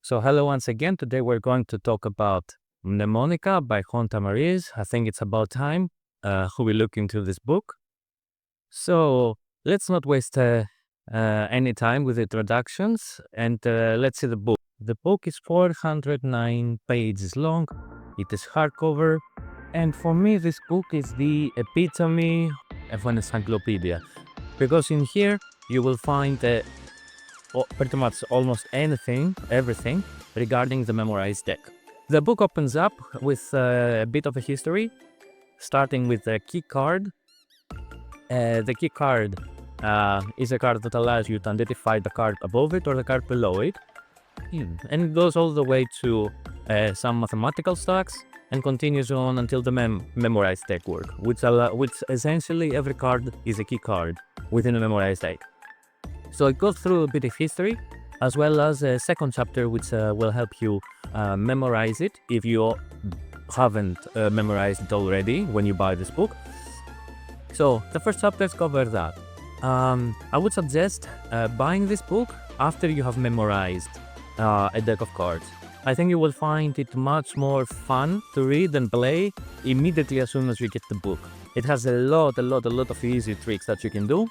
So hello once again. Today we're going to talk about Mnemonica by Juan Tamariz. I think it's about time who we look into this book. So let's not waste any time with introductions and let's see the book. The book is 409 pages long. It is hardcover. And for me, this book is the epitome of an encyclopedia. Because in here, you will find pretty much almost everything regarding the memorized deck. The book opens up with a bit of a history, starting with the key card. The key card is a card that allows you to identify the card above it or the card below it. And it goes all the way to some mathematical stacks and continues on until the memorized deck work, which essentially every card is a key card within a memorized deck. So it goes through a bit of history, as well as a second chapter which will help you memorize it if you haven't memorized it already when you buy this book. So the first chapters cover that. I would suggest buying this book after you have memorized a deck of cards. I think you will find it much more fun to read and play immediately as soon as you get the book. It has a lot of easy tricks that you can do.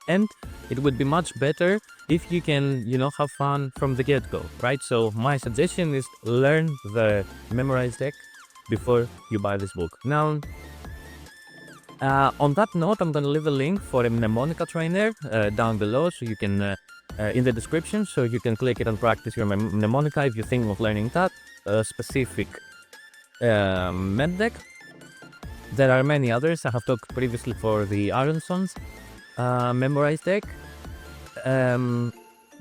And it would be much better if you can, have fun from the get-go, right? So my suggestion is learn the memorized deck before you buy this book. Now, on that note, I'm going to leave a link for a Mnemonica trainer down below, so you can, in the description, so you can click it and practice your Mnemonica if you think of learning that specific med deck. There are many others. I have talked previously for the Aronson's memorized deck.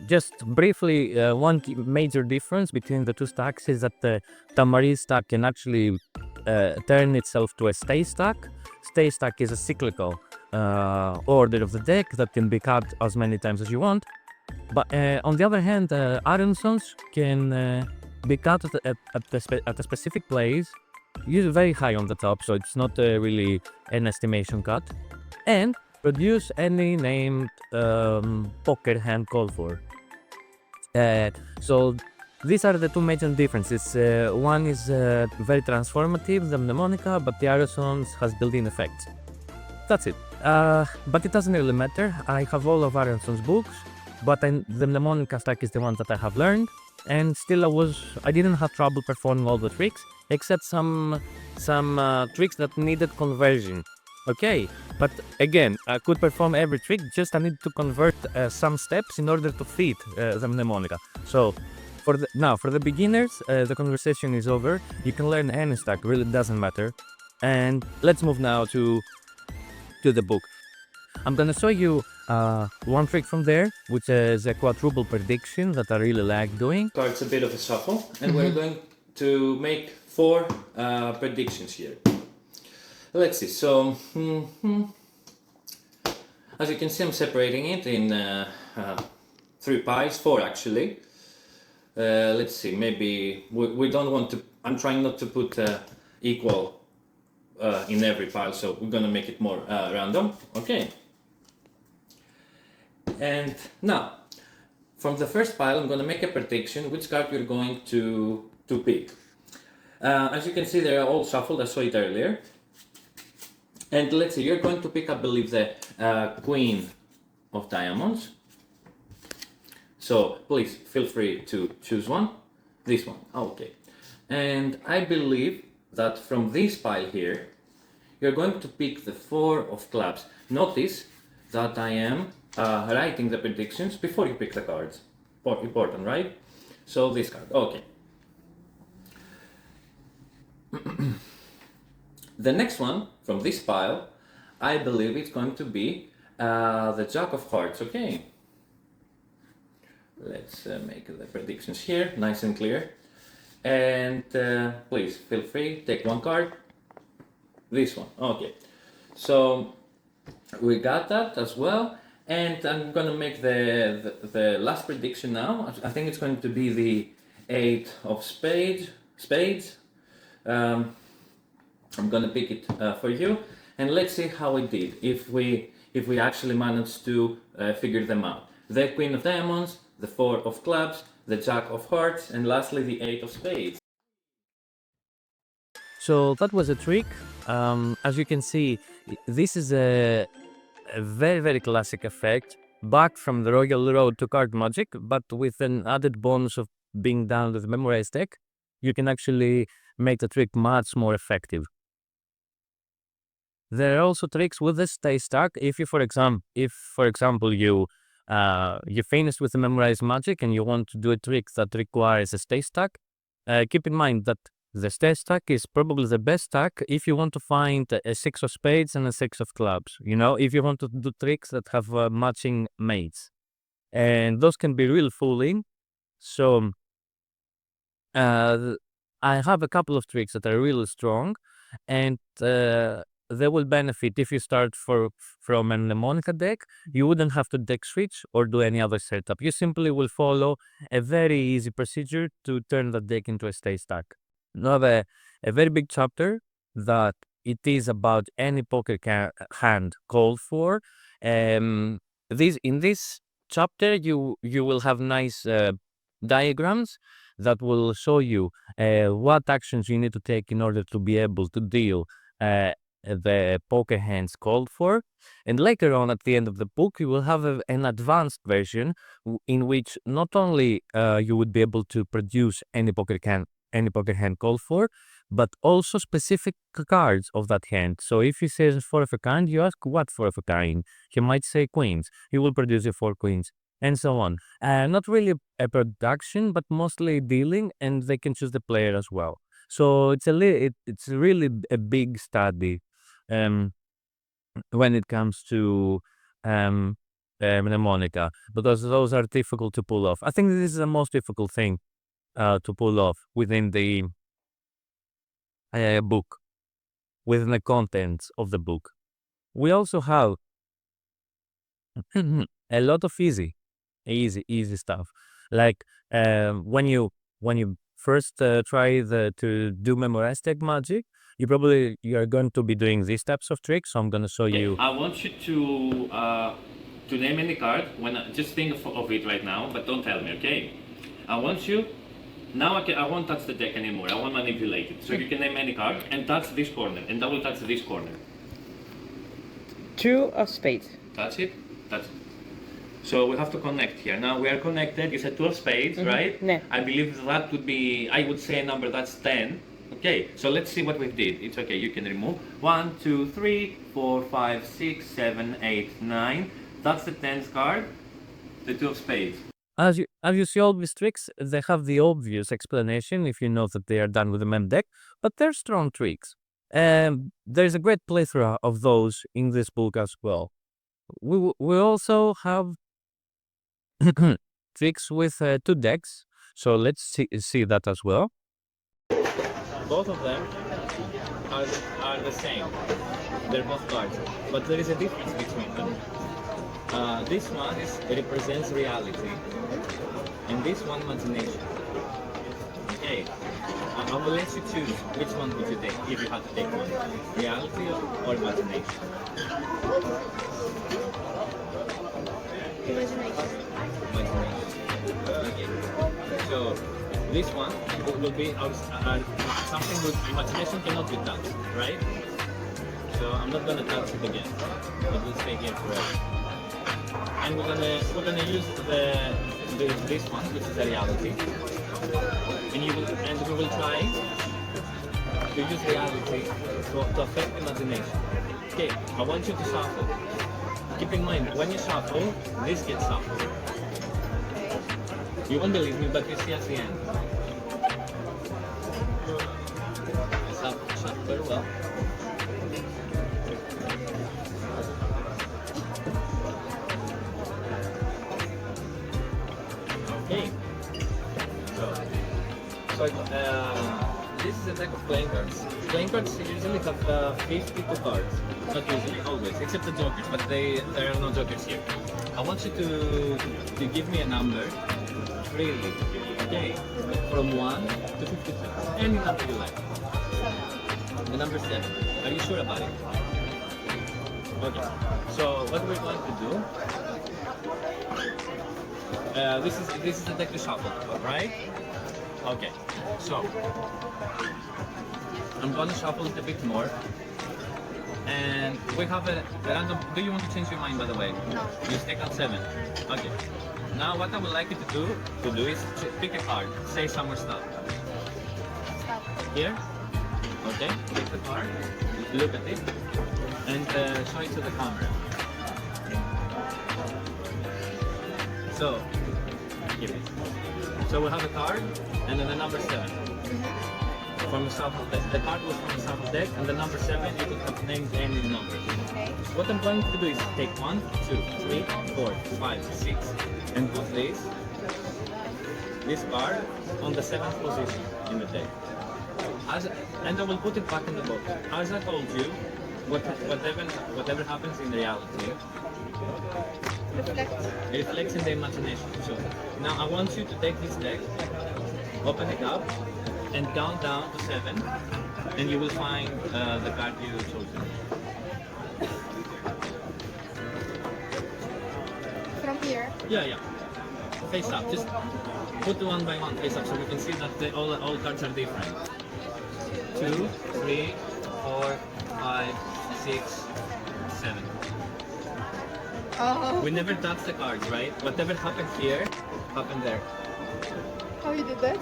Just briefly, one major difference between the two stacks is that the Tamariz stack can actually turn itself to a stay stack. Stay stack is a cyclical order of the deck that can be cut as many times as you want. But on the other hand, Aronson's can be cut at a specific place, usually very high on the top, so it's not really an estimation cut, and produce any named poker hand called for. So these are the two major differences. One is very transformative, the Mnemonica, but the Aronson's has built-in effects. That's it. But it doesn't really matter. I have all of Aronson's books, but the Mnemonica stack is the one that I have learned, and still I didn't have trouble performing all the tricks, except some tricks that needed conversion. Okay, but again, I could perform every trick, just I need to convert some steps in order to fit the Mnemonica. So, for the beginners, the conversation is over. You can learn any stack, really doesn't matter. And let's move now to the book. I'm gonna show you one trick from there, which is a quadruple prediction that I really like doing. So it's a bit of a shuffle, and we're going to make 4 predictions here. Let's see, so as you can see, I'm separating it in 3 piles, 4 actually. Let's see, maybe we don't want to, I'm trying not to put equal in every pile, so we're gonna make it more random. Okay. And now, from the first pile, I'm gonna make a prediction which card you're going to pick. As you can see, they're all shuffled, I saw it earlier. And let's see, you're going to pick, I believe, the Queen of Diamonds. So please feel free to choose one. This one, okay. And I believe that from this pile here, you're going to pick the 4 of Clubs. Notice that I am writing the predictions before you pick the cards. Important, right? So this card, okay. The next one from this pile, I believe it's going to be the Jack of Hearts, okay? Let's make the predictions here, nice and clear. And please feel free, take one card. This one, okay. So we got that as well. And I'm gonna make the last prediction now. I think it's going to be the 8 of spades. I'm gonna pick it for you, and let's see how it did, if we actually managed to figure them out. The Queen of Diamonds, the 4 of Clubs, the Jack of Hearts, and lastly the Eight of Spades. So that was a trick. As you can see, this is a very, very classic effect, back from the Royal Road to card magic, but with an added bonus of being done with the memorized deck. You can actually make the trick much more effective. There are also tricks with the stay stack. If you, for example, you finished with the memorized magic and you want to do a trick that requires a stay stack, keep in mind that the stay stack is probably the best stack if you want to find a six of spades and a six of clubs. You know, if you want to do tricks that have matching mates, and those can be real fooling. So I have a couple of tricks that are really strong, and they will benefit if you start from a Mnemonica deck. You wouldn't have to deck switch or do any other setup. You simply will follow a very easy procedure to turn the deck into a stay stack. Now, a very big chapter that it is about any poker hand called for. In this chapter, you will have nice diagrams that will show you what actions you need to take in order to be able to deal the poker hands called for. And later on, at the end of the book, you will have an advanced version in which not only you would be able to produce any poker hand called for, but also specific cards of that hand. So if he says four of a kind, you ask what four of a kind. He might say queens. He will produce you four queens, and so on. Not really a production, but mostly dealing, and they can choose the player as well. So it's really a big study when it comes to mnemonica, because those are difficult to pull off. I think this is the most difficult thing to pull off within the book, within the contents of the book. We also have a lot of easy stuff. Like when you first try to do memorized deck magic, you are going to be doing these types of tricks. So I'm going to show you. I want you to name any card. Just think of it right now, but don't tell me, okay? I want you. Now I won't touch the deck anymore. I won't manipulate it. So you can name any card and touch this corner, and I will touch this corner. Two of spades. That's it. That's it. So we have to connect here. Now we are connected. You said two of spades, right? Yeah. I believe that would be, I would say a number that's 10. Okay, so let's see what we did. It's okay, you can remove. 1, 2, 3, 4, 5, 6, 7, 8, 9. That's the 10th card, the two of spades. As you see all these tricks, they have the obvious explanation if you know that they are done with the mem deck, but they're strong tricks. There's a great plethora of those in this book as well. We also have tricks with two decks, so let's see that as well. Both of them are the same. They're both cards, but there is a difference between them. This one represents reality, and this one imagination. Okay, I will let you choose which one would you take if you had to take one, reality or imagination. Imagination. Okay. So this one will be something with imagination cannot be touched, right? So I'm not gonna touch it again. It will stay here forever. And we're gonna use this one, which is the reality. And we will try to use reality to affect imagination. Okay, I want you to shuffle. Keep in mind, when you shuffle, this gets shuffled. You won't believe me, but you see at the end. Shuffle very well. Okay. So this is a deck of playing cards. Playing cards usually have 52 cards. Not usually, always, except the jokers, but there are no jokers here. I want you to give me a number, freely, okay? From 1 to 52. Any number you like. The number 7. Are you sure about it? Okay. So what we're going to do, This is the deck to shuffle, right? Okay, so I'm gonna shuffle it a bit more, and we have a random. Do you want to change your mind, by the way? No. You stick on 7. Okay. Now what I would like you to do is to pick a card. Say somewhere stop. Stop. Here. Okay. Pick the card. Look at it, and show it to the camera. So, give it. So we have a card, and then the number 7 from the shuffle deck. The card was from the shuffle deck, and the number 7 you could have named any number. Okay. What I'm going to do is take 1, 2, 3, 4, 5, 6, and put this card on the 7th position in the deck. And I will put it back in the box. As I told you, whatever happens in reality, Reflect. it reflects in the imagination. So now I want you to take this deck, open it up, and count down to 7, and you will find the card you chosen. From here. Yeah. Face up. Just put the one by one face up so we can see that all cards are different. 2, 3, 4, 5, 6, 7. Oh. We never touch the cards, right? Whatever happened here, happened there. How you did that?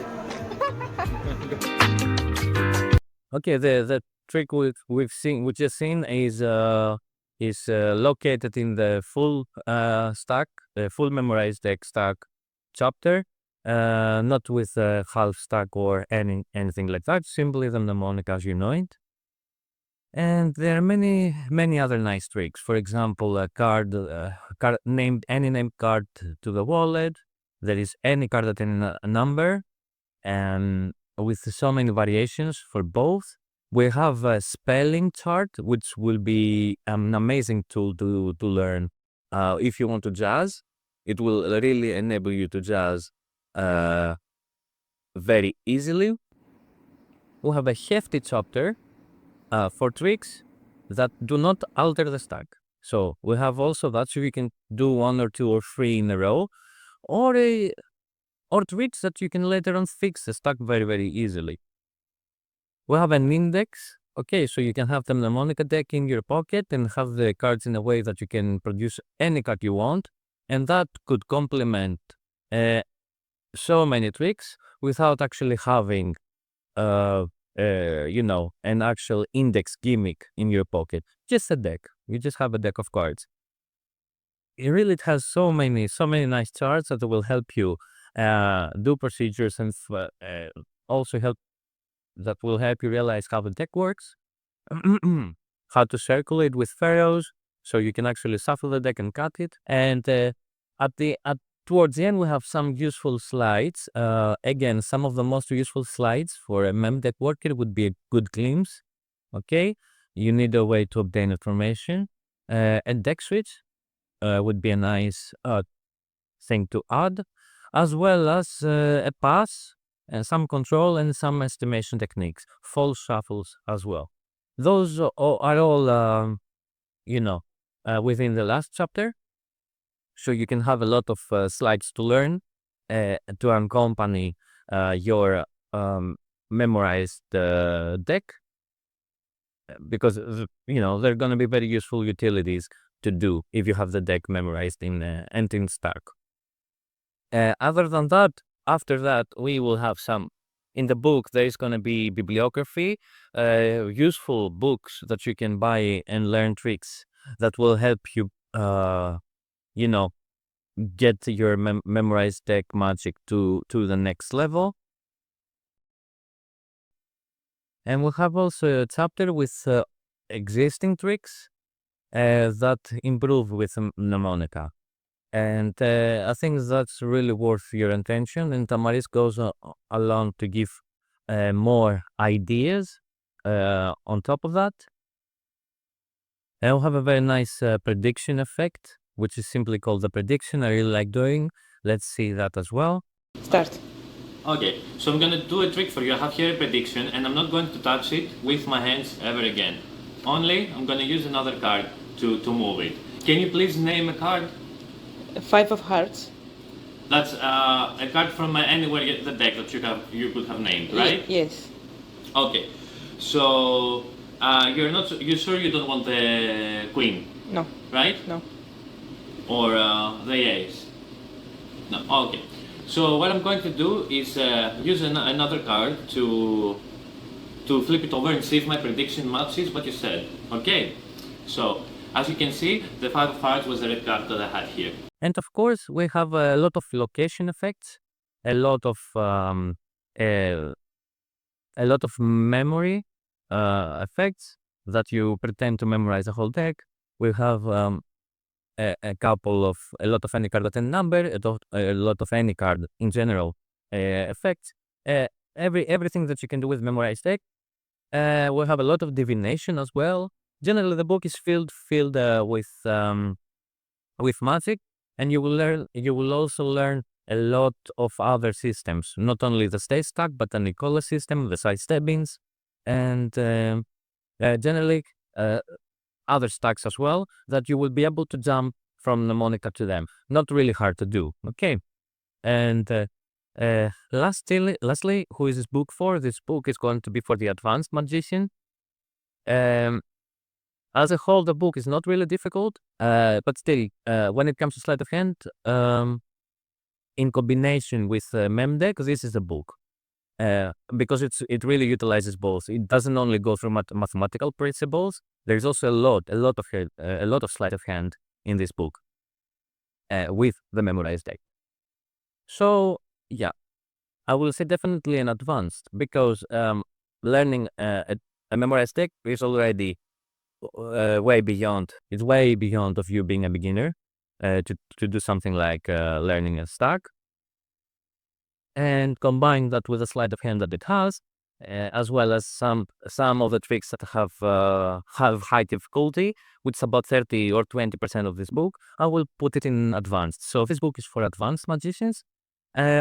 Okay, the trick we just seen is located in the full stack, the full memorized deck stack chapter, not with a half stack or anything like that. Simply the mnemonic as you know it. And there are many other nice tricks. For example, a card named any named card to the wallet. There is any card at any number, and with so many variations for both. We have a spelling chart, which will be an amazing tool to learn. If you want to jazz, it will really enable you to jazz very easily. We have a hefty chapter for tricks that do not alter the stack. So we have also that, so you can do 1 or 2 or 3 in a row, or tricks that you can later on fix the stack very easily. We have an index. Okay, so you can have the mnemonica deck in your pocket and have the cards in a way that you can produce any card you want, and that could complement so many tricks without actually having an actual index gimmick in your pocket. Just a deck. You just have a deck of cards. It has so many nice charts that will help you do procedures and also will help you realize how the deck works, how to circulate with pharaohs, so you can actually shuffle the deck and cut it. And towards the end, we have some useful slides. Again, some of the most useful slides for a mem deck worker would be a good glimpse. Okay, you need a way to obtain information. A deck switch would be a nice thing to add, as well as a pass and some control and some estimation techniques, false shuffles as well. Those are all within the last chapter. So you can have a lot of slides to learn to accompany your memorized deck, because they're going to be very useful utilities to do if you have the deck memorized in stack. Other than that, after that, we will have some. In the book, there is going to be bibliography, useful books that you can buy and learn tricks that will help you get your memorized deck magic to the next level. And we'll have also a chapter with existing tricks that improve with mnemonica. And I think that's really worth your attention. And Tamariz goes along to give more ideas on top of that. And we'll have a very nice prediction effect, which is simply called the prediction. I really like doing. Let's see that as well. Start. Okay, so I'm gonna do a trick for you. I have here a prediction, and I'm not going to touch it with my hands ever again. Only I'm gonna use another card to move it. Can you please name a card? 5 of hearts. That's a card from anywhere in the deck that you could have named, right? Yes. Okay. So you sure you don't want the queen, No. right? No. Or the ace? No. Okay. So what I'm going to do is use another card to flip it over and see if my prediction matches what you said. Okay. So as you can see, the 5 of hearts was the red card that I had here. And of course, we have a lot of location effects, a lot of memory effects that you pretend to memorize a whole deck. We have a lot of any card at any number, a lot of any card in general effects. Everything that you can do with memorized deck. We have a lot of divination as well. Generally, the book is filled with magic, and you will also learn a lot of other systems, not only the state stack, but the Nicola system, the side steppings, and generally other stacks as well, that you will be able to jump from Mnemonica to them. Not really hard to do, okay? And lastly, who is this book for? This book is going to be for the advanced magician. As a whole, the book is not really difficult, but still, when it comes to sleight of hand, in combination with Memdeck, this is a book. Because it really utilizes both. It doesn't only go through mathematical principles. There's also a lot of sleight of hand in this book with the memorized deck. So yeah, I will say definitely an advanced, because learning a memorized deck is already way beyond. It's way beyond of you being a beginner to do something like learning a stack. And combine that with the sleight of hand that it has, as well as some of the tricks that have high difficulty, which is about 30 or 20% of this book. I will put it in advanced. So this book is for advanced magicians,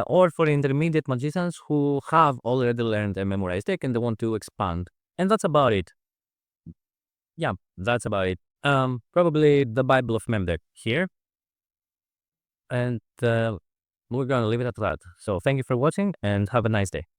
or for intermediate magicians who have already learned a memorized deck and they want to expand. And that's about it. Yeah, that's about it. Probably the Bible of Memdeck here. And we're gonna leave it at that. So thank you for watching and have a nice day.